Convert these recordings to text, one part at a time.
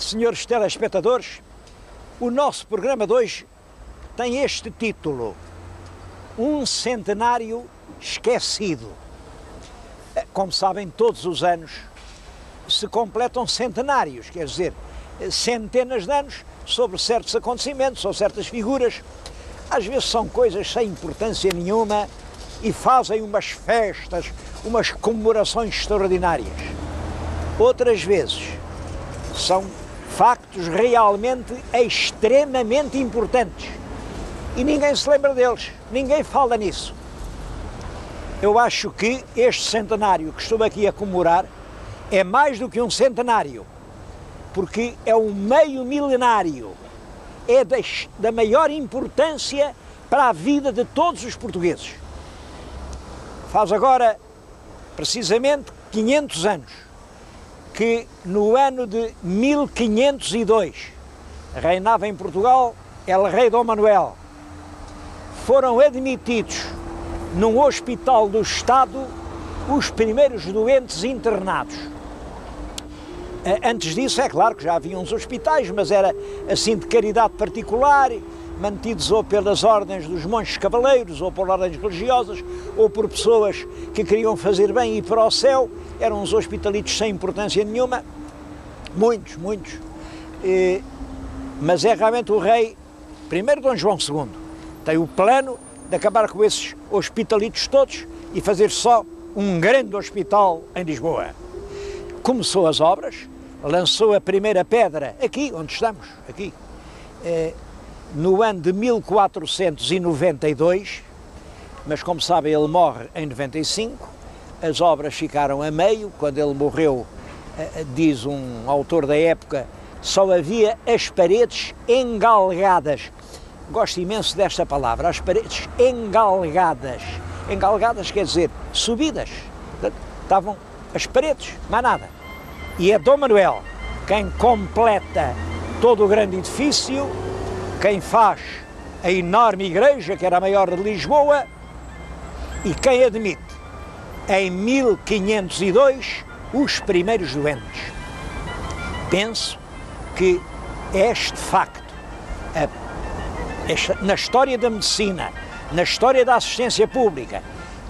Senhores telespectadores, o nosso programa de hoje tem este título: Um Centenário Esquecido. Como sabem, todos os anos se completam centenários, quer dizer, centenas de anos sobre certos acontecimentos ou certas figuras. Às vezes são coisas sem importância nenhuma e fazem umas festas, umas comemorações extraordinárias. Outras vezes são factos realmente extremamente importantes e ninguém se lembra deles, ninguém fala nisso. Eu acho que este centenário que estou aqui a comemorar é mais do que um centenário, porque é um meio milenário, é da maior importância para a vida de todos os portugueses. Faz agora precisamente 500 anos que no ano de 1502 reinava em Portugal El Rei Dom Manuel. Foram admitidos num hospital do Estado os primeiros doentes internados. Antes disso, é claro que já havia uns hospitais, mas era assim de caridade particular, mantidos ou pelas ordens dos monges cavaleiros, ou por ordens religiosas, ou por pessoas que queriam fazer bem e ir para o céu. Eram uns hospitalitos sem importância nenhuma, muitos. Mas é realmente o rei, primeiro Dom João II, tem o plano de acabar com esses hospitalitos todos e fazer só um grande hospital em Lisboa. Começou as obras, lançou a primeira pedra aqui, onde estamos, aqui, no ano de 1492, mas como sabem ele morre em 95, as obras ficaram a meio. Quando ele morreu, diz um autor da época, só havia as paredes engalgadas. Gosto imenso desta palavra, as paredes engalgadas. Engalgadas quer dizer subidas, estavam as paredes, mais nada. E é Dom Manuel quem completa todo o grande edifício, quem faz a enorme igreja, que era a maior de Lisboa, e quem admite, em 1502, os primeiros doentes. Penso que este facto, na história da medicina, na história da assistência pública,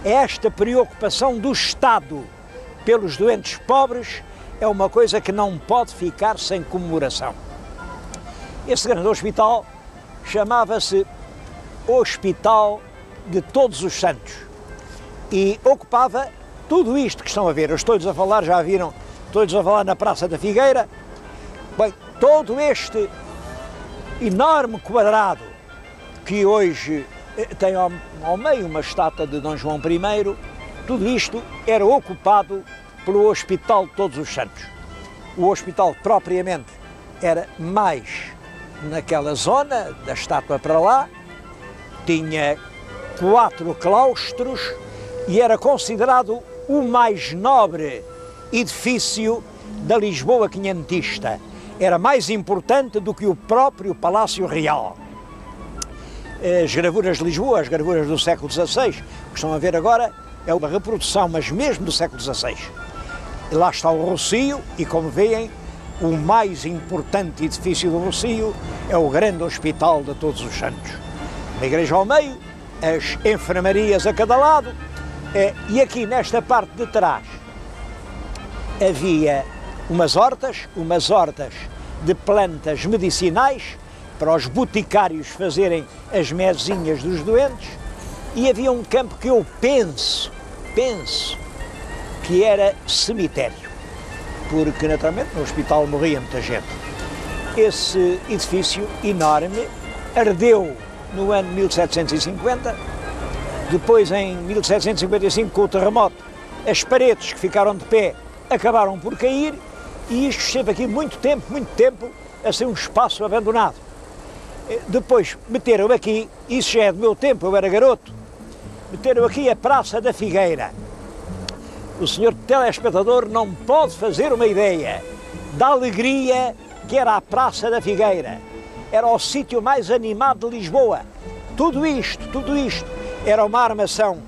esta preocupação do Estado pelos doentes pobres é uma coisa que não pode ficar sem comemoração. Esse grande hospital chamava-se Hospital de Todos os Santos e ocupava tudo isto que estão a ver. Eu estou-lhes a falar, já viram, estou-lhes a falar na Praça da Figueira. Bem, todo este enorme quadrado que hoje tem ao meio uma estátua de Dom João I, tudo isto era ocupado pelo Hospital de Todos os Santos. O hospital propriamente era mais naquela zona, da estátua para lá, tinha 4 claustros e era considerado o mais nobre edifício da Lisboa quinhentista. Era mais importante do que o próprio Palácio Real. As gravuras de Lisboa, as gravuras do século XVI, que estão a ver agora, é uma reprodução, mas mesmo do século XVI. E lá está o Rossio e, como veem, o mais importante edifício do Rossio é o grande Hospital de Todos os Santos. Uma igreja ao meio, as enfermarias a cada lado, e aqui nesta parte de trás havia umas hortas de plantas medicinais para os boticários fazerem as mesinhas dos doentes, e havia um campo que eu penso que era cemitério, porque naturalmente no hospital morria muita gente. Esse edifício enorme ardeu no ano 1750, depois em 1755 com o terremoto as paredes que ficaram de pé acabaram por cair e isto esteve aqui muito tempo a ser um espaço abandonado. Depois meteram aqui, isso já é do meu tempo, eu era garoto, meteram aqui a Praça da Figueira. O senhor telespectador não pode fazer uma ideia da alegria que era a Praça da Figueira. Era o sítio mais animado de Lisboa. Tudo isto era uma armação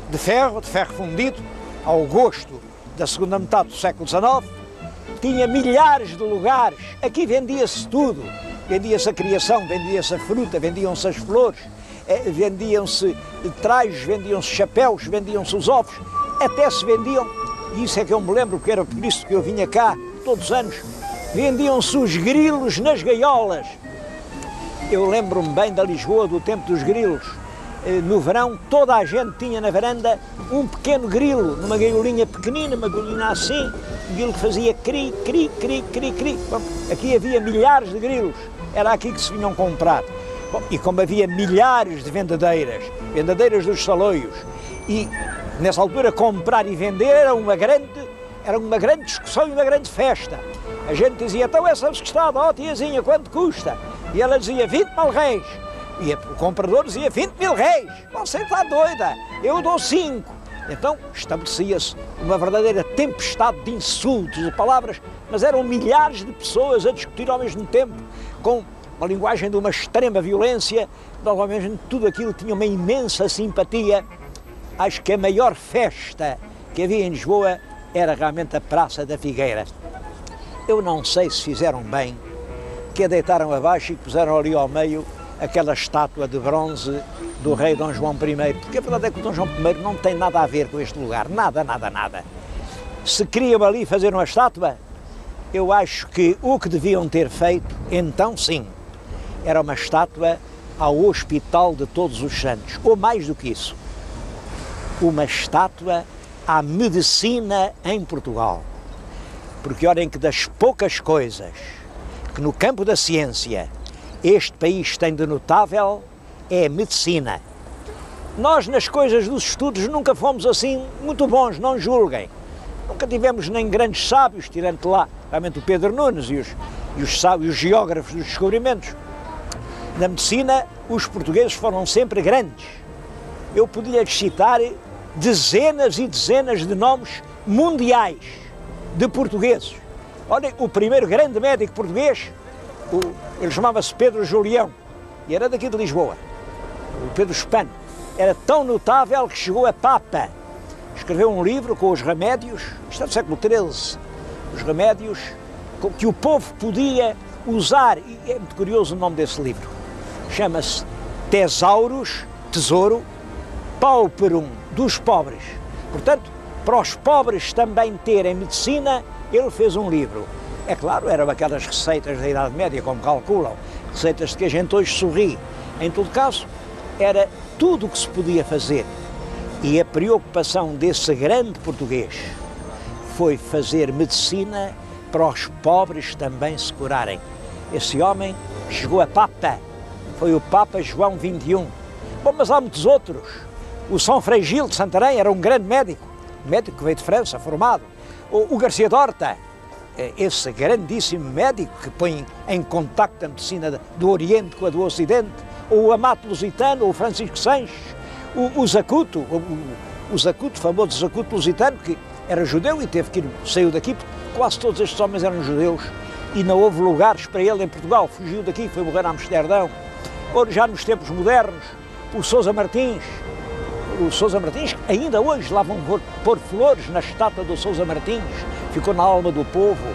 de ferro fundido, ao gosto da segunda metade do século XIX, tinha milhares de lugares, aqui vendia-se tudo. Vendia-se a criação, vendia-se a fruta, vendiam-se as flores, vendiam-se trajes, vendiam-se chapéus, vendiam-se os ovos, até se vendiam, e isso é que eu me lembro, que era por isso que eu vinha cá todos os anos, vendiam-se os grilos nas gaiolas. Eu lembro-me bem da Lisboa, do tempo dos grilos. No verão, toda a gente tinha na varanda um pequeno grilo, numa gaiolinha pequenina, uma gaiolinha assim, um grilo que fazia cri, cri, cri, cri, cri. Bom, aqui havia milhares de grilos, era aqui que se vinham comprar. Bom, e como havia milhares de vendadeiras dos saloios, e nessa altura comprar e vender era uma grande discussão e uma grande festa. A gente dizia, então essa besquestada, ó tiazinha, quanto custa? E ela dizia, 20 mil-réis. E o comprador dizia, 20 mil-réis. Você está doida, eu dou 5. Então estabelecia-se uma verdadeira tempestade de insultos, de palavras, mas eram milhares de pessoas a discutir ao mesmo tempo, com uma linguagem de uma extrema violência, normalmente tudo aquilo tinha uma imensa simpatia. Acho que a maior festa que havia em Lisboa era realmente a Praça da Figueira. Eu não sei se fizeram bem, que a deitaram abaixo e puseram ali ao meio aquela estátua de bronze do rei Dom João I, porque a verdade é que o Dom João I não tem nada a ver com este lugar, nada, nada, nada. Se queriam ali fazer uma estátua, eu acho que o que deviam ter feito, então sim, era uma estátua ao Hospital de Todos os Santos, ou mais do que isso, uma estátua à medicina em Portugal. Porque olhem que das poucas coisas que no campo da ciência este país tem de notável é a medicina. Nós nas coisas dos estudos nunca fomos assim muito bons, não julguem. Nunca tivemos nem grandes sábios, tirando lá realmente o Pedro Nunes e os geógrafos dos descobrimentos. Na medicina os portugueses foram sempre grandes. Eu podia citar dezenas e dezenas de nomes mundiais de portugueses. Olhem, o primeiro grande médico português, ele chamava-se Pedro Julião e era daqui de Lisboa, o Pedro Spano. Era tão notável que chegou a Papa. Escreveu um livro com os remédios, isto é do século XIII, os remédios que o povo podia usar, e é muito curioso o nome desse livro. Chama-se Tesaurus, Tesouro, Pauperum, dos pobres. Portanto, para os pobres também terem medicina, ele fez um livro. É claro, eram aquelas receitas da Idade Média, como calculam, receitas de que a gente hoje sorri. Em todo caso, era tudo o que se podia fazer. E a preocupação desse grande português foi fazer medicina para os pobres também se curarem. Esse homem chegou a Papa, foi o Papa João XXI. Bom, mas há muitos outros. O São Frei Gil de Santarém era um grande médico que veio de França, formado. O Garcia de Horta, esse grandíssimo médico que põe em contacto a medicina do Oriente com a do Ocidente, ou o Amato Lusitano, ou o Francisco Sanches, o Zacuto, o Zacuto, famoso Zacuto Lusitano, que era judeu e teve que ir, saiu daqui, porque quase todos estes homens eram judeus e não houve lugares para ele em Portugal, fugiu daqui, foi morrer a Amsterdão. Ou já nos tempos modernos, o Sousa Martins, ainda hoje lá vão pôr flores na estátua do Sousa Martins, ficou na alma do povo,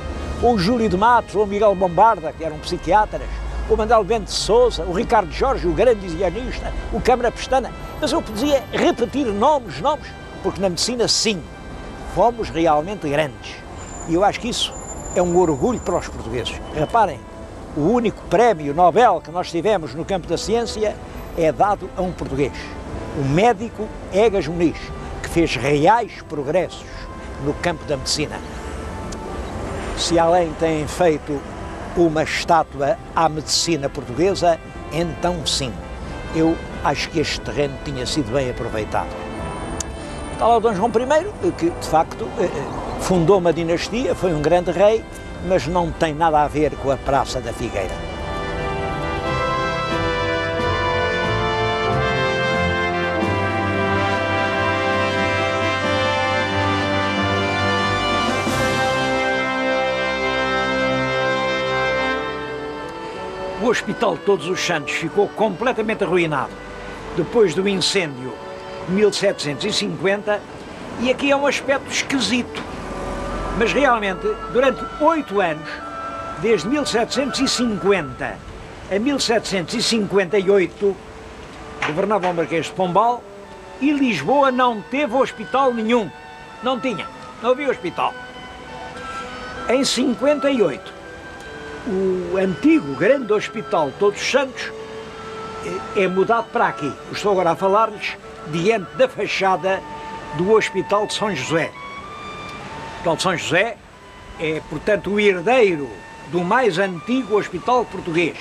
ou o Júlio de Matos, ou o Miguel Bombarda, que eram psiquiatras, o Manuel Bento de Sousa, o Ricardo Jorge, o grande higienista, o Câmara Pestana, mas eu podia repetir nomes, porque na medicina sim, fomos realmente grandes, e eu acho que isso é um orgulho para os portugueses. Reparem, o único prémio Nobel que nós tivemos no campo da ciência é dado a um português, o médico Egas Muniz, que fez reais progressos no campo da medicina. Se além têm feito uma estátua à medicina portuguesa, então sim, eu acho que este terreno tinha sido bem aproveitado. Está lá o Dom João I, que de facto fundou uma dinastia, foi um grande rei, mas não tem nada a ver com a Praça da Figueira. O Hospital de Todos os Santos ficou completamente arruinado depois do incêndio de 1750 e aqui é um aspecto esquisito. Mas realmente, durante 8 anos, desde 1750 a 1758, governava o Marquês de Pombal e Lisboa não teve hospital nenhum. Não tinha, não havia hospital. Em 58, o antigo grande hospital Todos os Santos é mudado para aqui. Estou agora a falar-lhes diante da fachada do Hospital de São José. O Hospital de São José é, portanto, o herdeiro do mais antigo hospital português.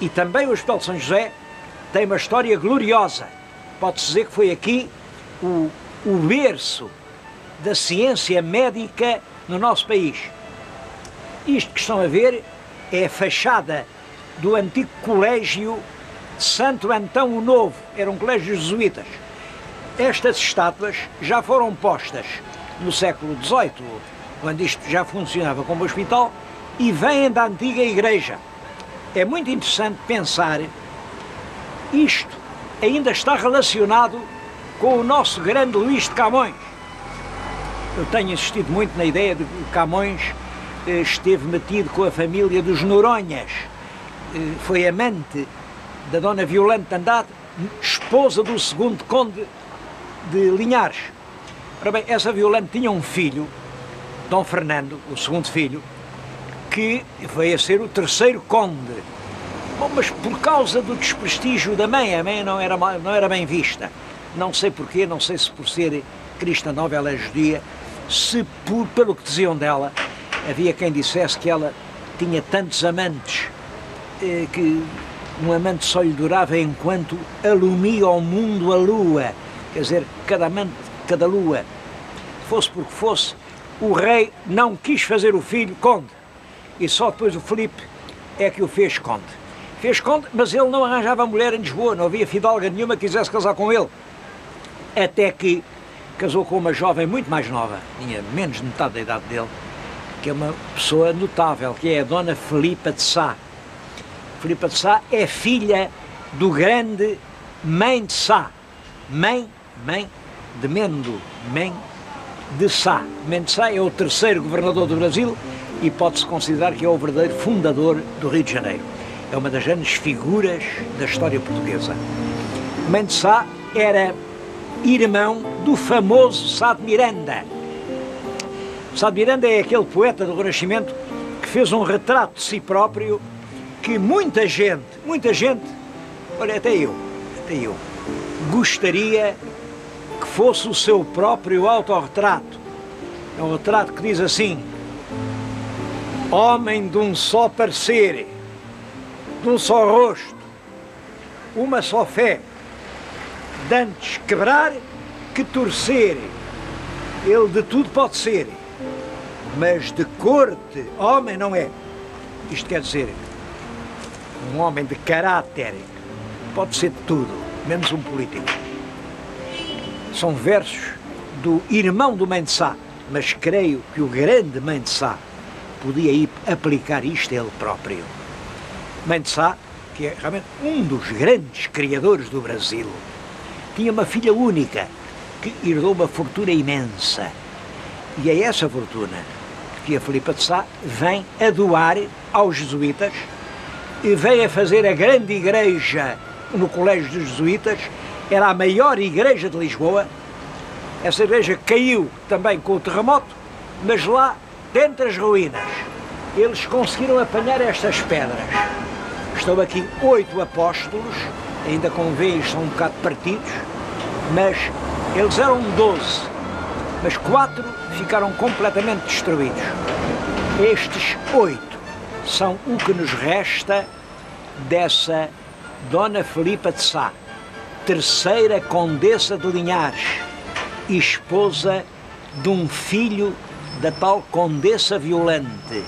E também o Hospital de São José tem uma história gloriosa. Pode-se dizer que foi aqui o berço da ciência médica no nosso país. Isto que estão a ver é a fachada do antigo colégio de Santo Antão o Novo. Era um colégio jesuítas. Estas estátuas já foram postas no século XVIII, quando isto já funcionava como hospital, e vêm da antiga igreja. É muito interessante pensar, isto ainda está relacionado com o nosso grande Luís de Camões. Eu tenho insistido muito na ideia de que Camões esteve metido com a família dos Noronhas, foi amante da Dona Violante de Andrade, esposa do segundo conde de Linhares. Ora bem, essa Violante tinha um filho, Dom Fernando, o segundo filho, que veio a ser o terceiro conde. Bom, mas por causa do desprestígio da mãe, a mãe não era bem vista. Não sei porquê, não sei se por ser cristã nova ela é judia, se pelo que diziam dela, havia quem dissesse que ela tinha tantos amantes, que um amante só lhe durava enquanto alumia ao mundo a lua. Quer dizer, cada amante, cada lua. Fosse porque fosse, o rei não quis fazer o filho conde. E só depois o Filipe é que o fez conde. Fez conde, mas ele não arranjava mulher em Lisboa, não havia fidalga nenhuma que quisesse casar com ele. Até que casou com uma jovem muito mais nova, tinha menos de metade da idade dele, que é uma pessoa notável, que é a Dona Filipa de Sá. Filipa de Sá é filha do grande Mãe de Sá. Mãe de Mendo, Mãe de Sá. Mãe de Sá é o terceiro governador do Brasil e pode-se considerar que é o verdadeiro fundador do Rio de Janeiro. É uma das grandes figuras da história portuguesa. Mãe de Sá era irmão do famoso Sá de Miranda. Sá de Miranda é aquele poeta do Renascimento que fez um retrato de si próprio que muita gente, olha, até eu, gostaria que fosse o seu próprio autorretrato. É um retrato que diz assim: homem de um só parecer, de um só rosto, uma só fé, dantes quebrar que torcer, ele de tudo pode ser, mas de corte homem não é. Isto quer dizer, um homem de caráter pode ser de tudo, menos um político. São versos do irmão do Mãe de Sá, mas creio que o grande Mãe de Sá podia ir aplicar isto a ele próprio. Mãe de Sá, que é realmente um dos grandes criadores do Brasil, tinha uma filha única que herdou uma fortuna imensa. E é essa fortuna que a Filipa de Sá vem a doar aos jesuítas e veio a fazer a grande igreja no Colégio dos Jesuítas. Era a maior igreja de Lisboa. Essa igreja caiu também com o terremoto, mas lá, dentre as ruínas, eles conseguiram apanhar estas pedras. Estão aqui 8 apóstolos, ainda como veem são um bocado partidos, mas eles eram 12, mas 4 ficaram completamente destruídos. Estes 8 são o que nos resta dessa Dona Filipa de Sá, terceira condessa de Linhares e esposa de um filho da tal Condessa Violante,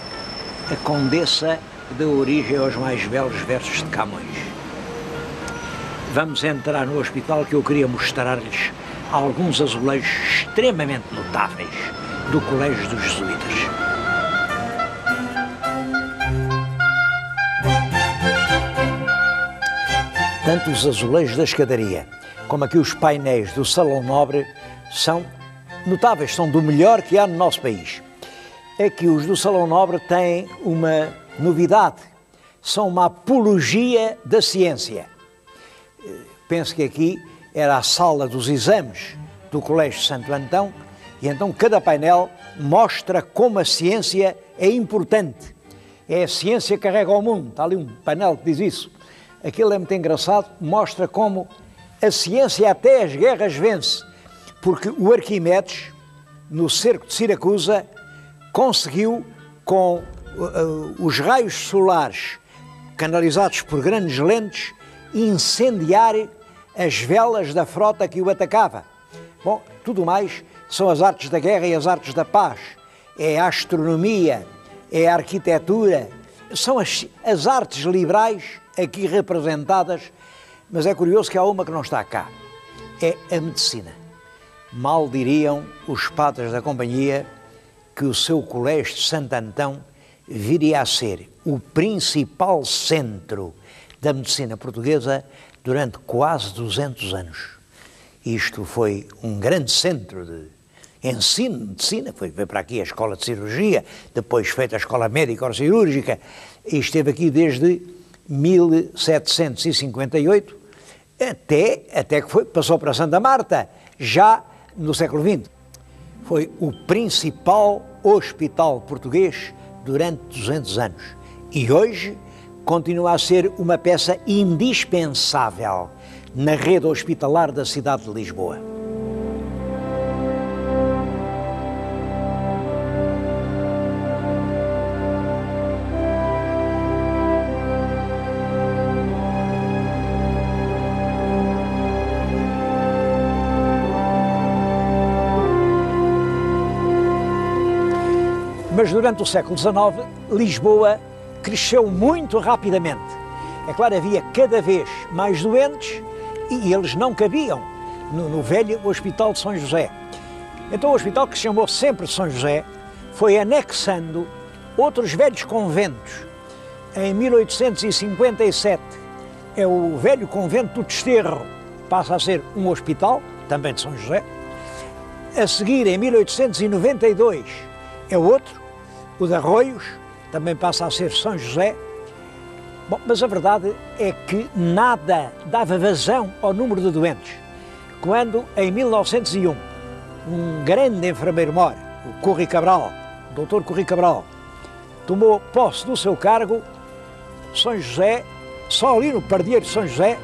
a condessa que deu origem aos mais belos versos de Camões. Vamos entrar no hospital, que eu queria mostrar-lhes alguns azulejos extremamente notáveis do Colégio dos Jesuítas. Tanto os azulejos da escadaria como aqui os painéis do Salão Nobre são notáveis, são do melhor que há no nosso país. Aqui os do Salão Nobre têm uma novidade, são uma apologia da ciência. Penso que aqui era a sala dos exames do Colégio Santo Antão e então cada painel mostra como a ciência é importante. É a ciência que carrega o mundo, está ali um painel que diz isso. Aquilo é muito engraçado, mostra como a ciência até as guerras vence, porque o Arquimedes, no cerco de Siracusa, conseguiu, com os raios solares canalizados por grandes lentes, incendiar as velas da frota que o atacava. Bom, tudo mais são as artes da guerra e as artes da paz. É a astronomia, é a arquitetura, são as artes liberais aqui representadas, mas é curioso que há uma que não está cá. É a medicina. Mal diriam os padres da companhia que o seu colégio de Santo Antão viria a ser o principal centro da medicina portuguesa durante quase 200 anos. Isto foi um grande centro de ensino de medicina, foi para aqui a escola de cirurgia, depois feita a escola médico-cirúrgica, e esteve aqui desde 1758, até que passou para Santa Marta, já no século XX. Foi o principal hospital português durante 200 anos e hoje continua a ser uma peça indispensável na rede hospitalar da cidade de Lisboa. Mas durante o século XIX, Lisboa cresceu muito rapidamente. É claro, havia cada vez mais doentes e eles não cabiam no velho Hospital de São José. Então o hospital, que se chamou sempre de São José, foi anexando outros velhos conventos. Em 1857 é o velho convento do Desterro, passa a ser um hospital, também de São José. A seguir, em 1892, é outro, o de Arroios, também passa a ser São José. Bom, mas a verdade é que nada dava vazão ao número de doentes. Quando, em 1901, um grande enfermeiro-mor, o Corri Cabral, o Dr. Corri Cabral, tomou posse do seu cargo, São José, só ali no Pardieiro de São José,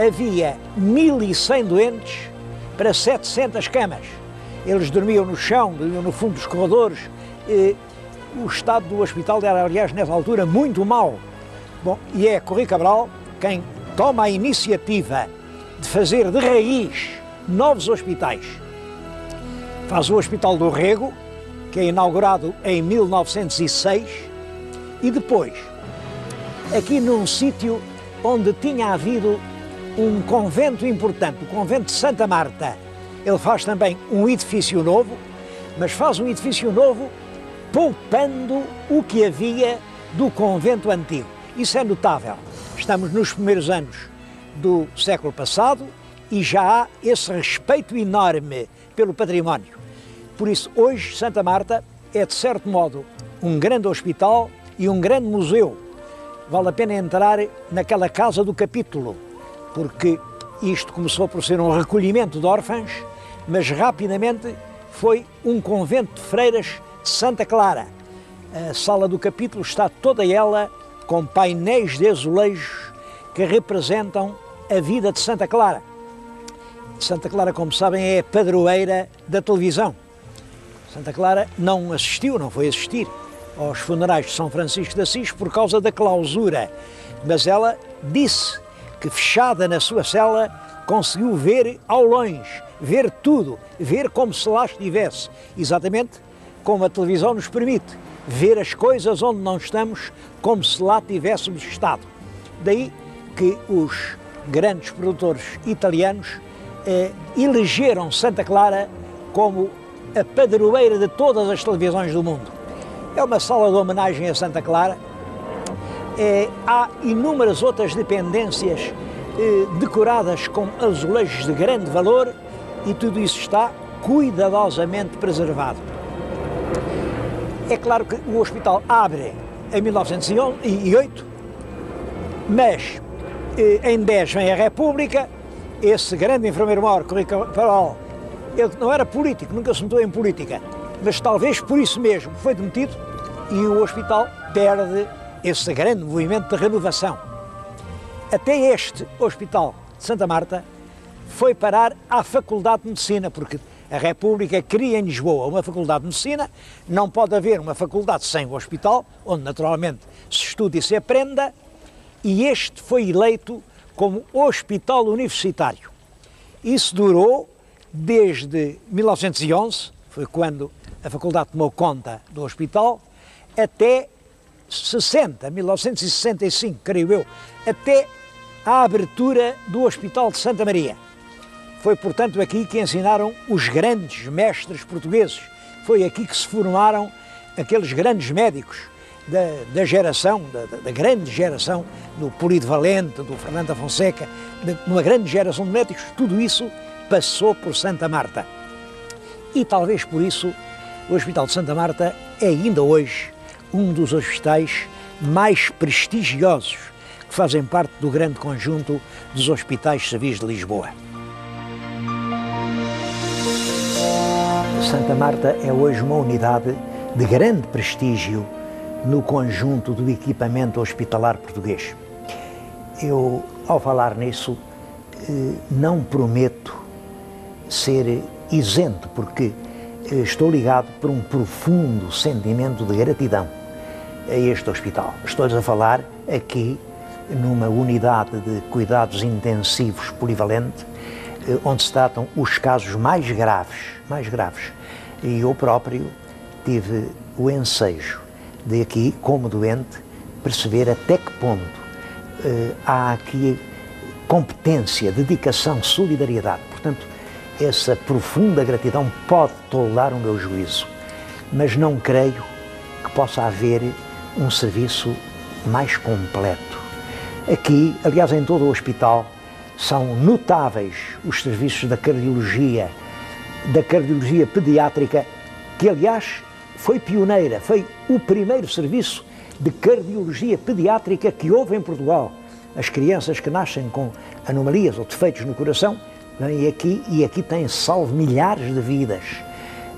havia 1.100 doentes para 700 camas. Eles dormiam no chão, dormiam no fundo dos corredores. O estado do hospital era, aliás, nessa altura, muito mau. Bom, e é Corri Cabral quem toma a iniciativa de fazer de raiz novos hospitais. Faz o Hospital do Rego, que é inaugurado em 1906, e depois, aqui num sítio onde tinha havido um convento importante, o convento de Santa Marta, ele faz também um edifício novo, mas faz um edifício novo poupando o que havia do convento antigo. Isso é notável. Estamos nos primeiros anos do século passado e já há esse respeito enorme pelo património. Por isso, hoje, Santa Marta é, de certo modo, um grande hospital e um grande museu. Vale a pena entrar naquela casa do capítulo, porque isto começou por ser um recolhimento de órfãos, mas rapidamente foi um convento de freiras de Santa Clara. A sala do capítulo está toda ela com painéis de azulejos que representam a vida de Santa Clara. Santa Clara, como sabem, é a padroeira da televisão. Santa Clara não foi assistir aos funerais de São Francisco de Assis por causa da clausura, mas ela disse que, fechada na sua cela, conseguiu ver ao longe, ver tudo, ver como se lá estivesse, exatamente como a televisão nos permite, ver as coisas onde não estamos, como se lá tivéssemos estado. Daí que os grandes produtores italianos elegeram Santa Clara como a padroeira de todas as televisões do mundo. É uma sala de homenagem a Santa Clara. Há inúmeras outras dependências decoradas com azulejos de grande valor e tudo isso está cuidadosamente preservado. É claro que o hospital abre em 1908, mas em 10 vem a República, esse grande enfermeiro-mor, Rui Cabral, ele não era político, nunca se meteu em política, mas talvez por isso mesmo foi demitido e o hospital perde esse grande movimento de renovação. Até este hospital de Santa Marta foi parar à Faculdade de Medicina, porque a República cria em Lisboa uma Faculdade de Medicina, não pode haver uma faculdade sem o hospital, onde naturalmente se estuda e se aprenda, e este foi eleito como hospital universitário. Isso durou desde 1911, foi quando a faculdade tomou conta do hospital, até 1965, creio eu, até a abertura do Hospital de Santa Maria. Foi, portanto, aqui que ensinaram os grandes mestres portugueses. Foi aqui que se formaram aqueles grandes médicos da geração, da grande geração do Polido Valente, do Fernando da Fonseca, de uma grande geração de médicos. Tudo isso passou por Santa Marta. E talvez por isso o Hospital de Santa Marta é ainda hoje um dos hospitais mais prestigiosos que fazem parte do grande conjunto dos hospitais civis de Lisboa. Santa Marta é hoje uma unidade de grande prestígio no conjunto do equipamento hospitalar português. Eu, ao falar nisso, não prometo ser isento, porque estou ligado por um profundo sentimento de gratidão a este hospital. Estou-lhes a falar aqui numa unidade de cuidados intensivos polivalente, onde se tratam os casos mais graves. E eu próprio tive o ensejo de aqui, como doente, perceber até que ponto há aqui competência, dedicação, solidariedade. Portanto, essa profunda gratidão pode toldar o meu juízo, mas não creio que possa haver um serviço mais completo. Aqui, aliás, em todo o hospital, são notáveis os serviços da cardiologia pediátrica, que aliás foi pioneira, foi o primeiro serviço de cardiologia pediátrica que houve em Portugal. As crianças que nascem com anomalias ou defeitos no coração vêm aqui e aqui têm salvo milhares de vidas,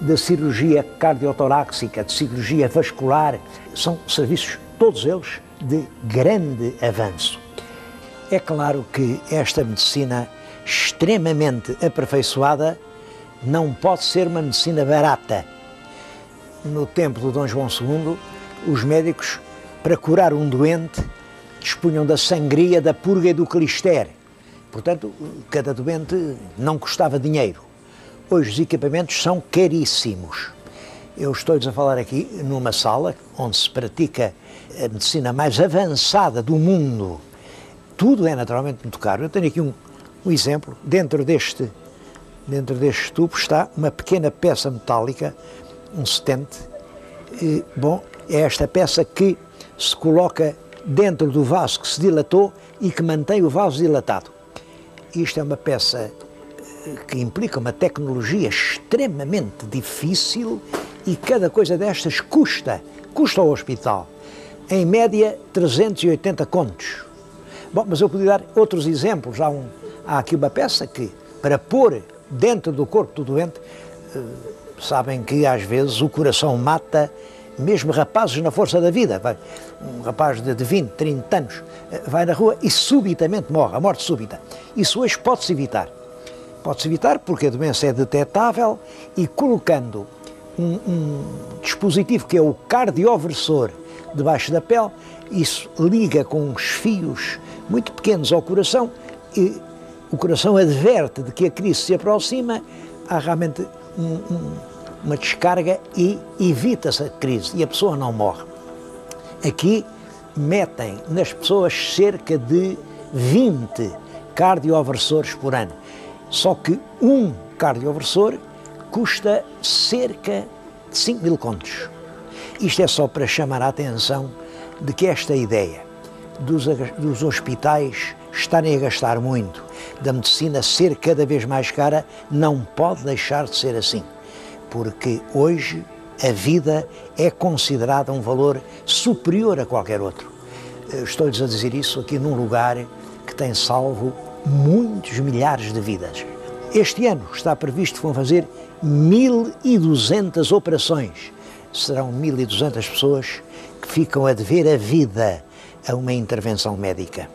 de cirurgia cardiotorácica, de cirurgia vascular. São serviços, todos eles, de grande avanço. É claro que esta medicina extremamente aperfeiçoada não pode ser uma medicina barata. No tempo do Dom João II, os médicos, para curar um doente, dispunham da sangria, da purga e do clister. Portanto, cada doente não custava dinheiro. Hoje os equipamentos são caríssimos. Eu estou-lhes a falar aqui numa sala onde se pratica a medicina mais avançada do mundo. Tudo é naturalmente muito caro. Eu tenho aqui um exemplo. Dentro deste tubo está uma pequena peça metálica, um setente. Bom, é esta peça que se coloca dentro do vaso que se dilatou e que mantém o vaso dilatado. Isto é uma peça que implica uma tecnologia extremamente difícil e cada coisa destas custa ao hospital, em média 380 contos. Bom, mas eu podia dar outros exemplos. Há aqui uma peça que, para pôr dentro do corpo do doente, sabem que às vezes o coração mata mesmo rapazes na força da vida. Um rapaz de 20, 30 anos vai na rua e subitamente morre, a morte súbita. Isso hoje pode-se evitar. Pode-se evitar porque a doença é detetável e colocando um dispositivo que é o cardioversor debaixo da pele, isso liga com uns fios muito pequenos ao coração e o coração adverte de que a crise se aproxima, há realmente uma descarga e evita-se a crise e a pessoa não morre. Aqui metem nas pessoas cerca de 20 cardioversores por ano, só que um cardioversor custa cerca de 5.000 contos. Isto é só para chamar a atenção de que esta ideia dos hospitais estarem a gastar muito, da medicina ser cada vez mais cara, não pode deixar de ser assim. Porque hoje A vida é considerada um valor superior a qualquer outro. Estou-lhes a dizer isso aqui num lugar que tem salvo muitos milhares de vidas. Este ano está previsto que vão fazer 1.200 operações. Serão 1.200 pessoas que ficam a dever a vida a uma intervenção médica.